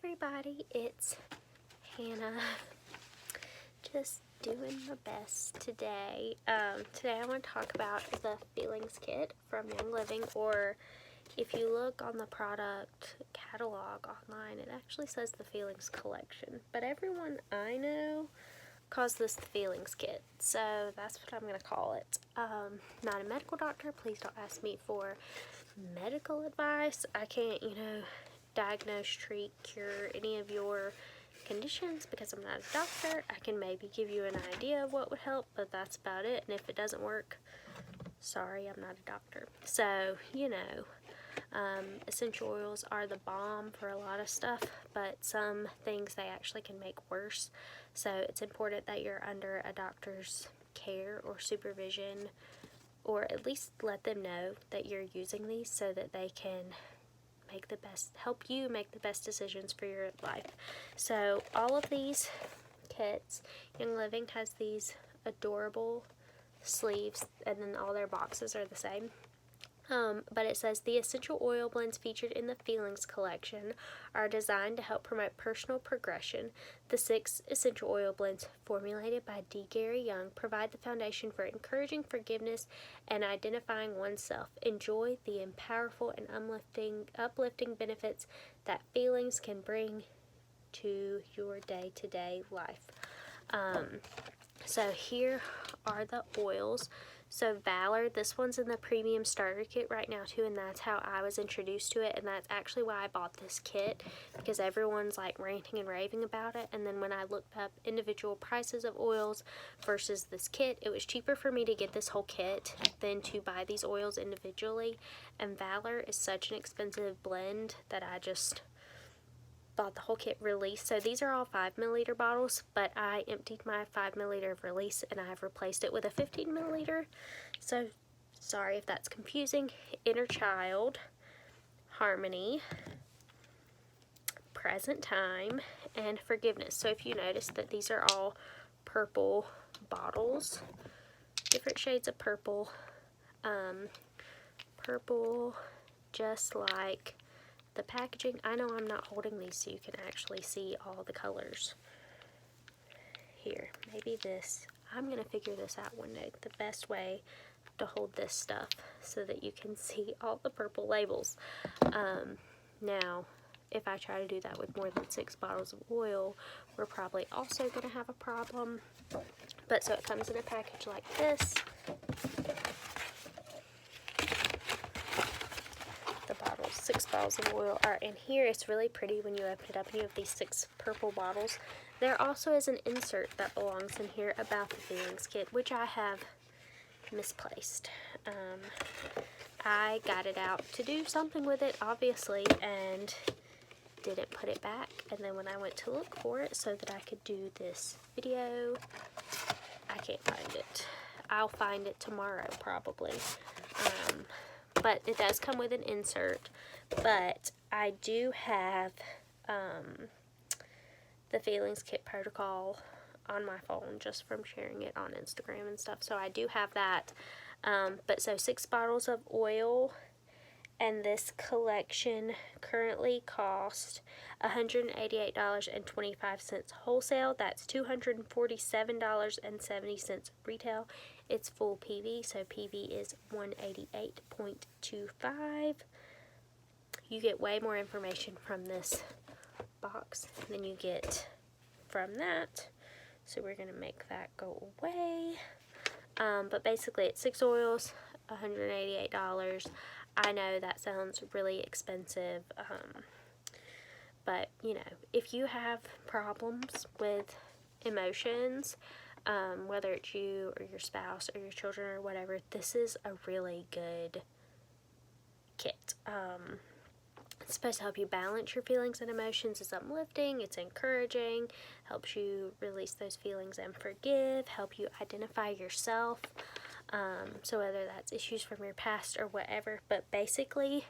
everybody, it's Hannah, just doing my best today. Today I want to talk about the Feelings Kit from Young Living, or if you look on the product catalog online, it actually says the Feelings Collection, but everyone I know calls this the Feelings Kit, so that's what I'm going to call it. Not a medical doctor, please don't ask me for medical advice. I can't, diagnose, treat, cure any of your conditions because I'm not a doctor. I can maybe give you an idea of what would help, but that's about it. And if it doesn't work, sorry, I'm not a doctor. So, essential oils are the bomb for a lot of stuff, but some things they actually can make worse. So it's important that you're under a doctor's care or supervision, or at least let them know that you're using these so that they can help you make the best decisions for your life. So all of these kits, Young Living has these adorable sleeves, and then all their boxes are the same. But it says the essential oil blends featured in the Feelings collection are designed to help promote personal progression. The 6 essential oil blends formulated by D. Gary Young provide the foundation for encouraging forgiveness and identifying oneself. Enjoy the powerful and uplifting benefits that feelings can bring to your day-to-day life. So here are the oils. So Valor, this one's in the premium starter kit right now too, and that's how I was introduced to it, and that's actually why I bought this kit, because everyone's like ranting and raving about it. And then when I looked up individual prices of oils versus this kit, it was cheaper for me to get this whole kit than to buy these oils individually. And Valor is such an expensive blend that I just bought the whole kit release. So these are all 5 milliliter bottles, but I emptied my 5 milliliter of release and I have replaced it with a 15 milliliter. So sorry if that's confusing. Inner Child, Harmony, Present Time, and Forgiveness. So if you notice that these are all purple bottles, different shades of purple, purple just like the packaging. I know I'm not holding these so you can actually see all the colors. Here, maybe this. I'm going to figure this out one day, the best way to hold this stuff so that you can see all the purple labels. Now, if I try to do that with more than 6 bottles of oil, we're probably also going to have a problem. But so it comes in a package like this. The bottles, 6 bottles of oil are in here. It's really pretty when you open it up and you have these 6 purple bottles. There also is an insert that belongs in here about the Feelings Kit, which I have misplaced. I got it out to do something with it, obviously, and didn't put it back. And then when I went to look for it so that I could do this video, I can't find it. I'll find it tomorrow, probably. But it does come with an insert. But I do have the Feelings Kit protocol on my phone just from sharing it on Instagram and stuff. So I do have that. But so 6 bottles of oil, and this collection currently costs $188.25 wholesale. That's $247.70 retail. It's full PV, so PV is 188.25. You get way more information from this box than you get from that. So we're going to make that go away. But basically it's 6 oils, $188. I know that sounds really expensive, but if you have problems with emotions, whether it's you or your spouse or your children or whatever, this is a really good kit. It's supposed to help you balance your feelings and emotions. It's uplifting, it's encouraging, helps you release those feelings and forgive, help you identify yourself. So whether that's issues from your past or whatever, but basically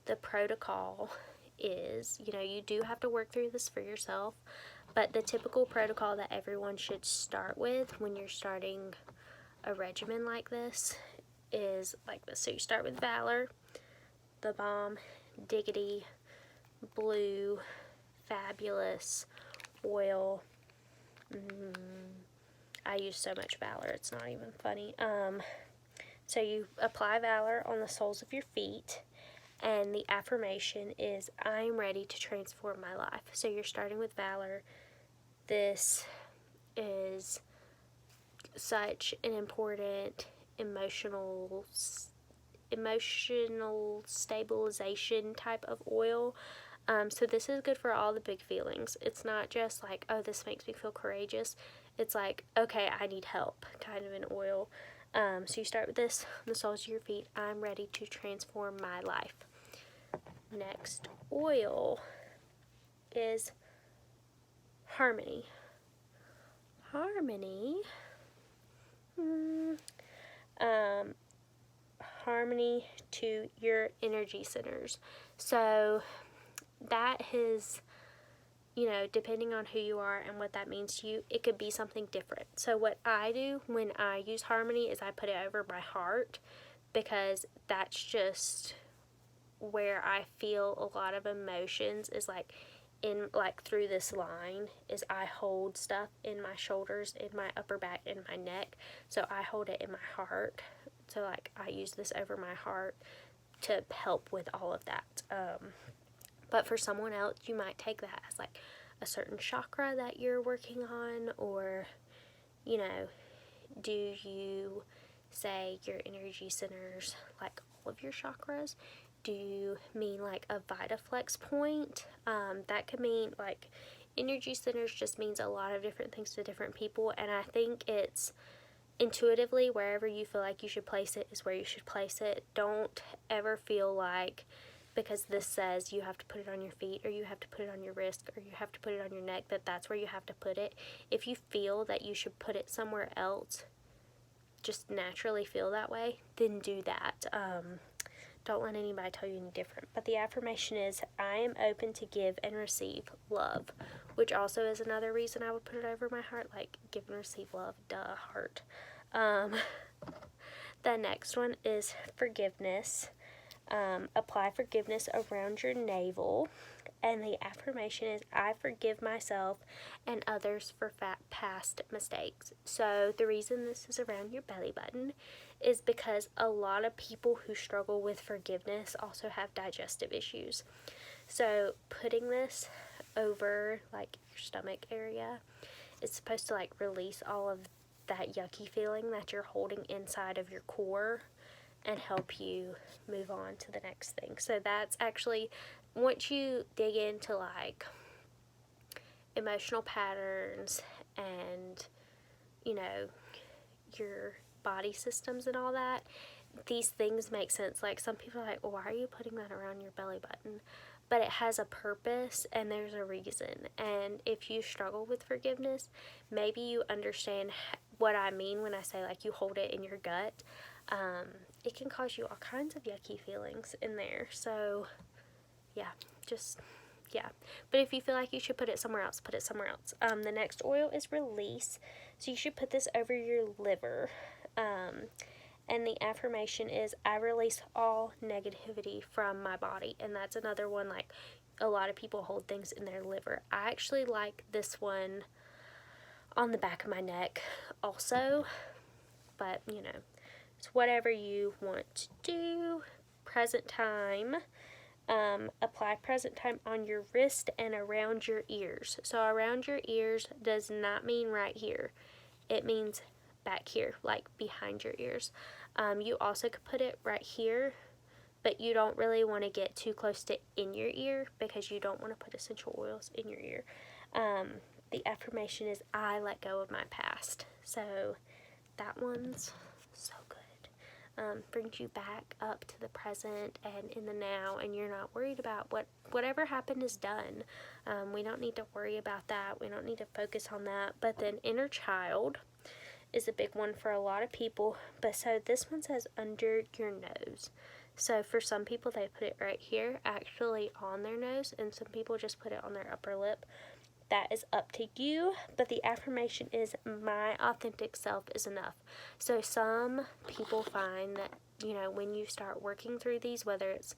the protocol is, you do have to work through this for yourself, but the typical protocol that everyone should start with when you're starting a regimen like this is like this. So you start with Valor, the Balm, Diggity, Blue, fabulous oil. I use so much Valor, it's not even funny. So you apply Valor on the soles of your feet, and the affirmation is, I'm ready to transform my life. So you're starting with Valor. This is such an important emotional stabilization type of oil. So this is good for all the big feelings. It's not just like, oh, this makes me feel courageous. It's like, okay, I need help, kind of an oil. So you start with this on the soles of your feet. I'm ready to transform my life. Next oil is Harmony. Harmony to your energy centers. So that is, depending on who you are and what that means to you, it could be something different. So what I do when I use Harmony is I put it over my heart, because that's just where I feel a lot of emotions, is like through this line, is I hold stuff in my shoulders, in my upper back, in my neck. So I hold it in my heart. So like I use this over my heart to help with all of that. But for someone else, you might take that as like a certain chakra that you're working on, or, do you say your energy centers like all of your chakras? Do you mean like a Vitaflex point? That could mean like energy centers just means a lot of different things to different people, and I think it's intuitively wherever you feel like you should place it is where you should place it. Don't ever feel like because this says you have to put it on your feet, or you have to put it on your wrist, or you have to put it on your neck, that's where you have to put it. If you feel that you should put it somewhere else, just naturally feel that way, then do that. Don't let anybody tell you any different. But the affirmation is, I am open to give and receive love, which also is another reason I would put it over my heart, like give and receive love, heart. The next one is forgiveness. Apply forgiveness around your navel, and the affirmation is, I forgive myself and others for past mistakes. So the reason this is around your belly button is because a lot of people who struggle with forgiveness also have digestive issues. So putting this over like your stomach area, it's supposed to like release all of that yucky feeling that you're holding inside of your core and help you move on to the next thing. So that's actually, once you dig into like emotional patterns and, your body systems and all that, these things make sense. Like some people are like, well, why are you putting that around your belly button? But it has a purpose and there's a reason. And if you struggle with forgiveness, maybe you understand what I mean when I say like you hold it in your gut. It can cause you all kinds of yucky feelings in there. So yeah, but if you feel like you should put it somewhere else, put it somewhere else. The next oil is release. So you should put this over your liver. And the affirmation is, I release all negativity from my body. And that's another one, like a lot of people hold things in their liver. I actually like this one on the back of my neck also, but it's whatever you want to do. Present time. Apply present time on your wrist and around your ears. So around your ears does not mean right here. It means back here, like behind your ears. You also could put it right here, but you don't really want to get too close to in your ear because you don't want to put essential oils in your ear. The affirmation is, I let go of my past. So that one's so good. Brings you back up to the present and in the now, and you're not worried about whatever happened is done. We don't need to worry about that. We don't need to focus on that. But then inner child is a big one for a lot of people. But so this one says under your nose. So for some people, they put it right here, actually on their nose, and some people just put it on their upper lip. That is up to you, but the affirmation is, my authentic self is enough. So some people find that, when you start working through these, whether it's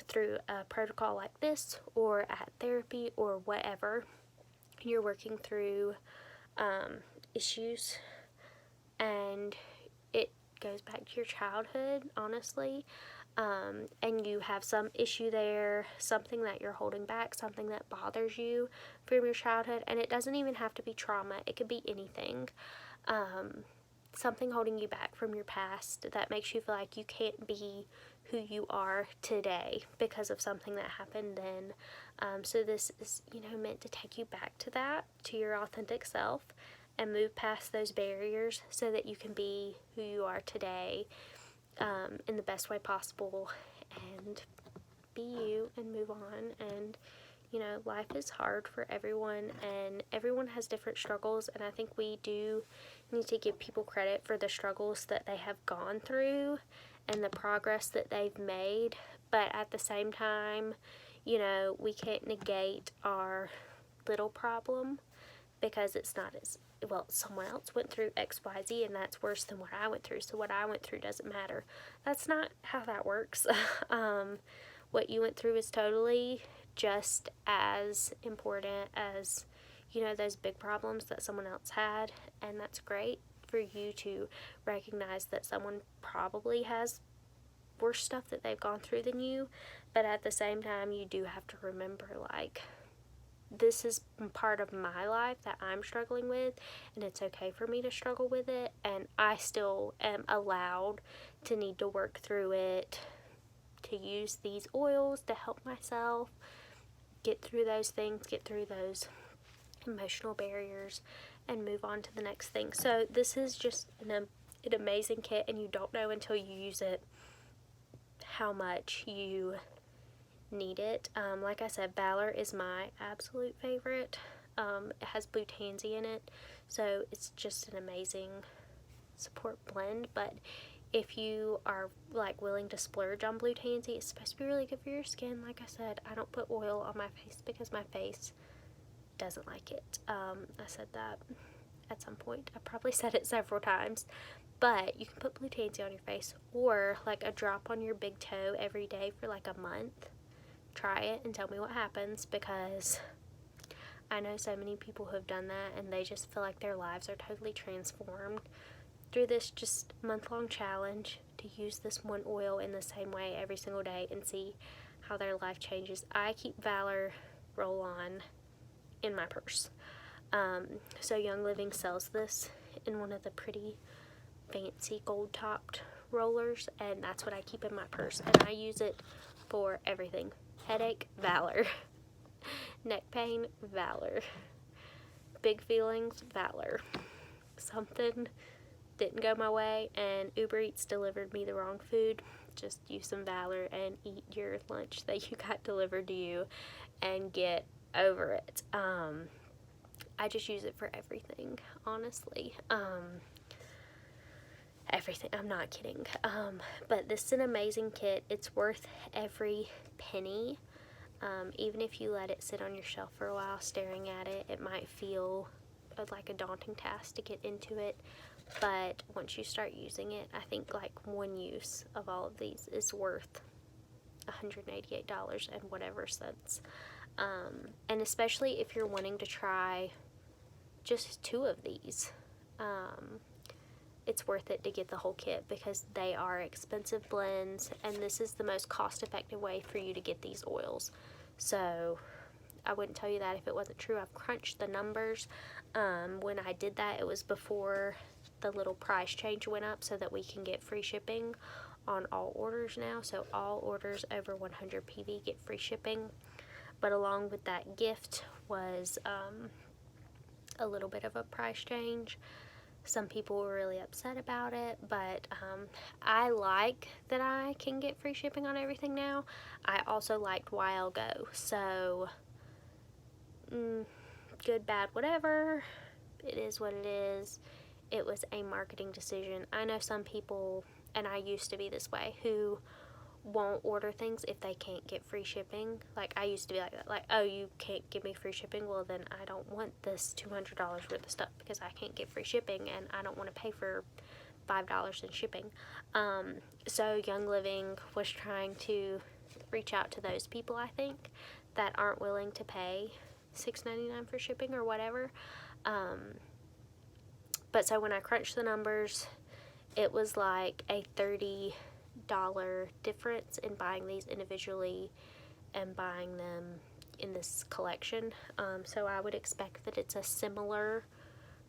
through a protocol like this, or at therapy, or whatever, you're working through issues, and it goes back to your childhood, honestly, and you have some issue there, something that you're holding back, something that bothers you from your childhood, and it doesn't even have to be trauma, it could be anything, something holding you back from your past that makes you feel like you can't be who you are today because of something that happened then. So this is, meant to take you back to that, to your authentic self, and move past those barriers so that you can be who you are today, in the best way possible, and be you and move on. And life is hard for everyone, and everyone has different struggles, and I think we do need to give people credit for the struggles that they have gone through and the progress that they've made, but at the same time, we can't negate our little problem because it's not as well. Someone else went through XYZ and that's worse than what I went through, so what I went through doesn't matter. That's not how that works. What you went through is totally just as important as those big problems that someone else had, and that's great for you to recognize that someone probably has worse stuff that they've gone through than you, but at the same time you do have to remember, like, this is part of my life that I'm struggling with, and it's okay for me to struggle with it, and I still am allowed to need to work through it, to use these oils to help myself get through those things, get through those emotional barriers, and move on to the next thing. So this is just an amazing kit, and you don't know until you use it how much you need it. Like I said, Valor is my absolute favorite. It has blue tansy in it, so it's just an amazing support blend. But if you are like willing to splurge on blue tansy, it's supposed to be really good for your skin. Like I said, I don't put oil on my face because my face doesn't like it. I said that at some point. I probably said it several times. But you can put blue tansy on your face, or like a drop on your big toe every day for like a month. Try it and tell me what happens, because I know so many people who have done that and they just feel like their lives are totally transformed through this just month-long challenge to use this one oil in the same way every single day and see how their life changes. I keep Valor Roll-On in my purse. So Young Living sells this in one of the pretty fancy gold-topped rollers, and that's what I keep in my purse, and I use it for everything. Headache, Valor. Neck pain, Valor. Big feelings, Valor. Something didn't go my way and Uber Eats delivered me the wrong food, just use some Valor and eat your lunch that you got delivered to you and get over it. I just use it for everything, honestly. Everything. I'm not kidding. But this is an amazing kit. It's worth every penny. Even if you let it sit on your shelf for a while staring at it, it might feel like a daunting task to get into it. But once you start using it, I think like one use of all of these is worth $188 and whatever cents. And especially if you're wanting to try just 2 of these, it's worth it to get the whole kit because they are expensive blends, and this is the most cost-effective way for you to get these oils. So I wouldn't tell you that if it wasn't true. I've crunched the numbers. When I did that, it was before the little price change went up so that we can get free shipping on all orders now. So all orders over 100 PV get free shipping. But along with that gift was a little bit of a price change. Some people were really upset about it, but I like that I can get free shipping on everything now. I also liked While Go, so good, bad, whatever. It is what it is. It was a marketing decision. I know some people, and I used to be this way, who won't order things if they can't get free shipping. Like, I used to be like that. Like, oh, you can't give me free shipping? Well, then I don't want this $200 worth of stuff because I can't get free shipping and I don't want to pay for $5 in shipping. So Young Living was trying to reach out to those people, I think, that aren't willing to pay $6.99 for shipping or whatever. But so when I crunched the numbers, it was like a $30 difference in buying these individually and buying them in this collection. So I would expect that it's a similar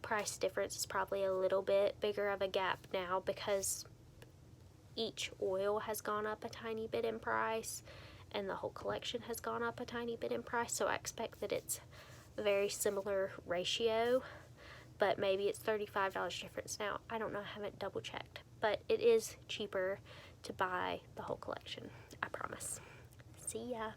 price difference. It's probably a little bit bigger of a gap now because each oil has gone up a tiny bit in price and the whole collection has gone up a tiny bit in price. So I expect that it's a very similar ratio, but maybe it's $35 difference. Now, I don't know, I haven't double checked, but it is cheaper to buy the whole collection, I promise. See ya.